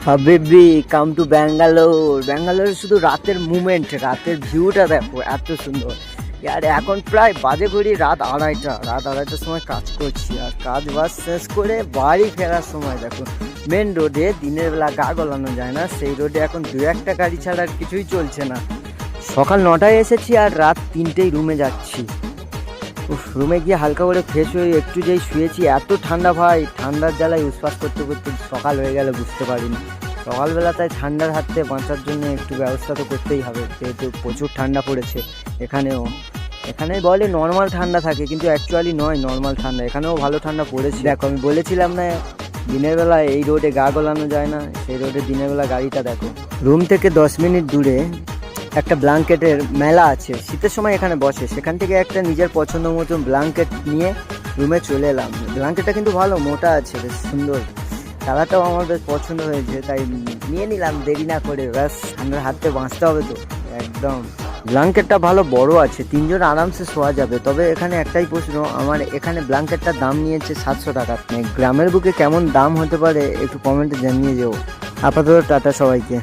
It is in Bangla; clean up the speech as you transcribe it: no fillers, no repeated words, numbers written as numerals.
হাবিবি কাম টু ব্যাঙ্গালোর। ব্যাঙ্গালোরে শুধু রাতের মুভমেন্ট, রাতের ভিউটা দেখো এত সুন্দর। আর এখন প্রায় বাজে ঘড়ি রাত আড়াইটার সময় কাজ করছি, আর কাজ বাজ শেষ করে বাড়ি ফেরার সময় দেখো মেন রোডে দিনের বেলা গা গলানো যায় না, সেই রোডে এখন দু একটা গাড়ি ছাড়া আর কিছুই চলছে না। সকাল 9টায় এসেছি আর রাত 3টেই রুমে যাচ্ছি। রুমে গিয়ে হালকা করে ফ্রেশ হয়ে একটু যেই শুয়েছি, এত ঠান্ডা ভাই, ঠান্ডার জ্বালায় উসপাস করতে করতে সকাল হয়ে গেল বুঝতে পারিনি। সকালবেলা তাই ঠান্ডার হাত থেকে বাঁচার জন্য একটু ব্যবস্থা তো করতেই হবে, যেহেতু প্রচুর ঠান্ডা পড়েছে। এখানে বলে নর্মাল ঠান্ডা থাকে, কিন্তু অ্যাকচুয়ালি নয় নর্মাল ঠান্ডা, এখানেও ভালো ঠান্ডা পড়েছে। দেখো আমি বলেছিলাম না দিনের বেলা এই রোডে গা গলানো যায় না, সেই রোডে দিনের বেলা গাড়িটা দেখো। রুম থেকে 10 মিনিট দূরে একটা ব্ল্যাঙ্কেটের মেলা আছে, শীতের সময় এখানে বসে, সেখান থেকে একটা নিজের পছন্দ মতন ব্ল্যাঙ্কেট নিয়ে রুমে চলে এলাম। ব্ল্যাঙ্কেটটা কিন্তু ভালো মোটা আছে, বেশ সুন্দর, কালারটাও আমার বেশ পছন্দ হয়েছে, তাই নিয়ে নিলাম দেরি না করে। ব্যাস ঠান্ডার হাত থেকে বাঁচতে হবে তো একদম। ব্ল্যাঙ্কেটটা ভালো বড় আছে, 3 জন আরামসে শোয়া যাবে। তবে এখানে একটাই প্রশ্ন, আমার এখানে ব্ল্যাঙ্কেটটার দাম নিয়েছে 700 টাকা। গ্রামের বুকে কেমন দাম হতে পারে একটু কমেন্টে জানিয়ে যাও। আপাতত টাটা সবাইকে।